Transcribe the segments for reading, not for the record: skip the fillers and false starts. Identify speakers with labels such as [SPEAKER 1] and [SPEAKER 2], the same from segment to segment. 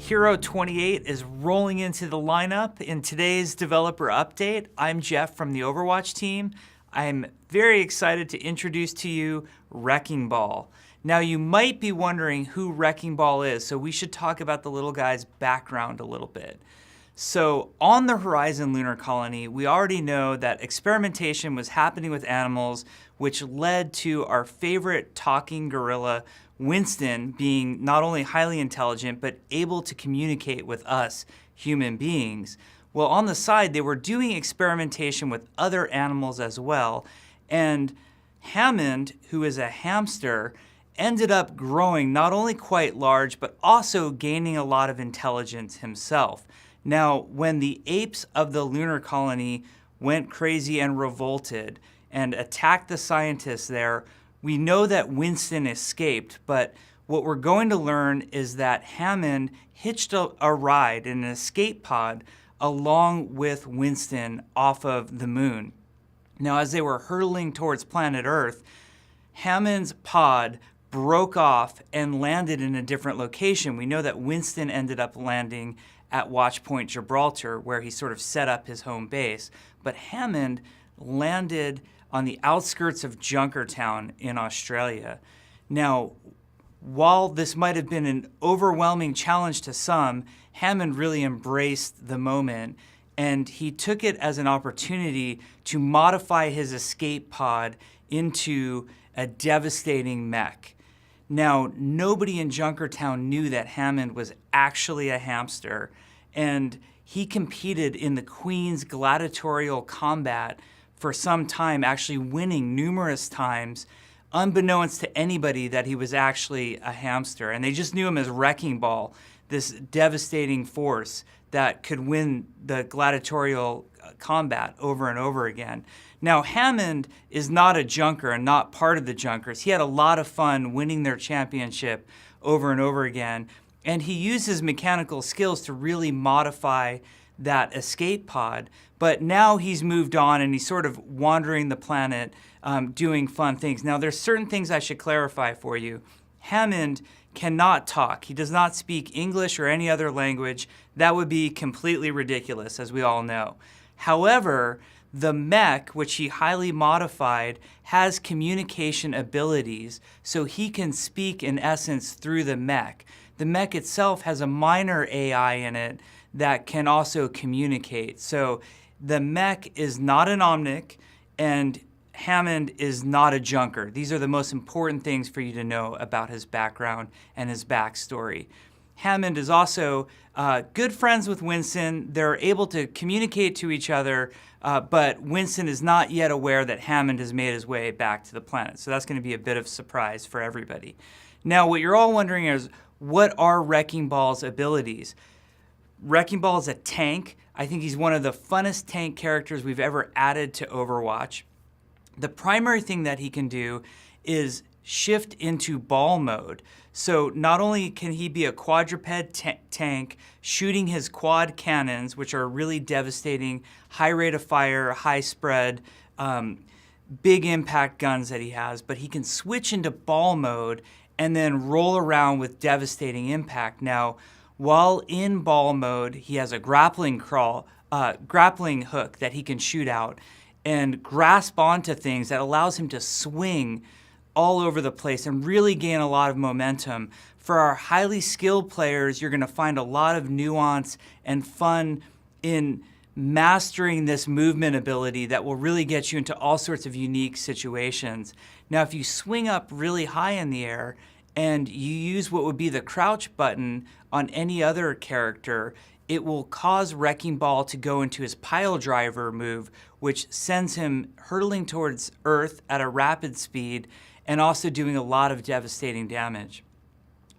[SPEAKER 1] Hero 28 is rolling into the lineup. In today's developer update, I'm Jeff from the Overwatch team. I'm very excited to introduce to you Wrecking Ball. Now, you might be wondering who Wrecking Ball is, so we should talk about the little guy's background a little bit. So, on the Horizon Lunar Colony, we already know that experimentation was happening with animals, which led to our favorite talking gorilla, Winston, being not only highly intelligent, but able to communicate with us, human beings. Well, on the side, they were doing experimentation with other animals as well, and Hammond, who is a hamster, ended up growing not only quite large, but also gaining a lot of intelligence himself. Now, when the apes of the lunar colony went crazy and revolted and attacked the scientists there, we know that Winston escaped, but what we're going to learn is that Hammond hitched a ride in an escape pod along with Winston off of the moon. Now, as they were hurtling towards planet Earth, Hammond's pod broke off and landed in a different location. We know that Winston ended up landing at Watchpoint Gibraltar, where he sort of set up his home base. But Hammond landed on the outskirts of Junkertown in Australia. Now, while this might have been an overwhelming challenge to some, Hammond really embraced the moment, and he took it as an opportunity to modify his escape pod into a devastating mech. Now, nobody in Junkertown knew that Hammond was actually a hamster, and he competed in the Queen's gladiatorial combat for some time, actually winning numerous times, unbeknownst to anybody that he was actually a hamster. And they just knew him as Wrecking Ball, this devastating force that could win the gladiatorial combat over and over again. Now, Hammond is not a junker and not part of the Junkers. He had a lot of fun winning their championship over and over again, and he used his mechanical skills to really modify that escape pod. But now he's moved on and he's sort of wandering the planet, doing fun things. Now, there's certain things I should clarify for you. Hammond cannot talk. He does not speak English or any other language. That would be completely ridiculous, as we all know. However, the mech, which he highly modified, has communication abilities, so he can speak in essence through the mech. The mech itself has a minor AI in it that can also communicate. So the mech is not an Omnic, and Hammond is not a junker. These are the most important things for you to know about his background and his backstory. Hammond is also good friends with Winston. They're able to communicate to each other, but Winston is not yet aware that Hammond has made his way back to the planet. So that's going to be a bit of a surprise for everybody. Now, what you're all wondering is, what are Wrecking Ball's abilities? Wrecking Ball is a tank. I think he's one of the funnest tank characters we've ever added to Overwatch. The primary thing that he can do is shift into ball mode. So not only can he be a quadruped tank shooting his quad cannons, which are really devastating, high rate of fire, high spread, big impact guns that he has, but he can switch into ball mode and then roll around with devastating impact. Now, while in ball mode, he has a grappling hook that he can shoot out and grasp onto things that allows him to swing all over the place and really gain a lot of momentum. For our highly skilled players, you're going to find a lot of nuance and fun in mastering this movement ability that will really get you into all sorts of unique situations. Now, if you swing up really high in the air and you use what would be the crouch button on any other character, it will cause Wrecking Ball to go into his pile driver move, which sends him hurtling towards Earth at a rapid speed and also doing a lot of devastating damage.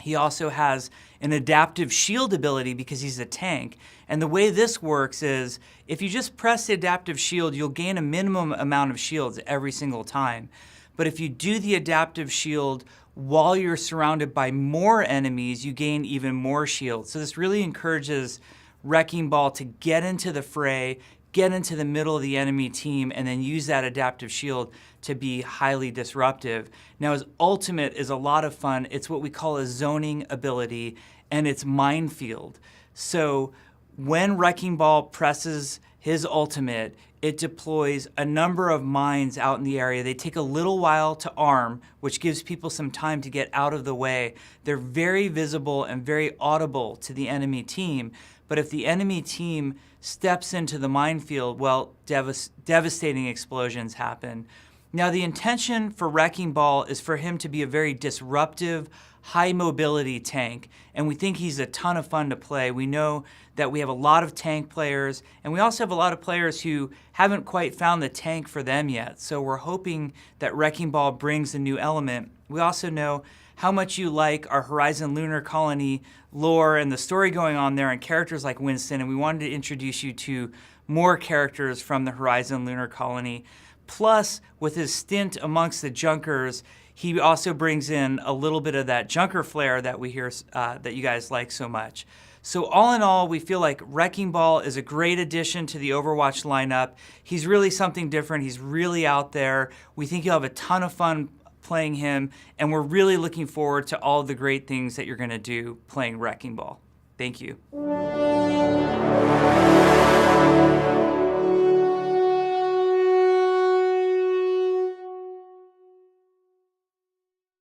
[SPEAKER 1] He also has an adaptive shield ability because he's a tank. And the way this works is if you just press the adaptive shield, you'll gain a minimum amount of shields every single time. But if you do the adaptive shield while you're surrounded by more enemies, you gain even more shields. So this really encourages Wrecking Ball to get into the fray, get into the middle of the enemy team, and then use that adaptive shield to be highly disruptive. Now, his ultimate is a lot of fun. It's what we call a zoning ability, and it's Minefield. So when Wrecking Ball presses his ultimate, it deploys a number of mines out in the area. They take a little while to arm, which gives people some time to get out of the way. They're very visible and very audible to the enemy team. But if the enemy team steps into the minefield, well, devastating explosions happen. Now, the intention for Wrecking Ball is for him to be a very disruptive, high mobility tank, and we think he's a ton of fun to play. We know that we have a lot of tank players, and we also have a lot of players who haven't quite found the tank for them yet. So we're hoping that Wrecking Ball brings a new element. We also know how much you like our Horizon Lunar Colony lore and the story going on there and characters like Winston, and we wanted to introduce you to more characters from the Horizon Lunar Colony. Plus, with his stint amongst the Junkers, he also brings in a little bit of that Junker flair that we hear that you guys like so much. So all in all, we feel like Wrecking Ball is a great addition to the Overwatch lineup. He's really something different. He's really out there. We think you'll have a ton of fun playing him, and we're really looking forward to all the great things that you're going to do playing Wrecking Ball. Thank you.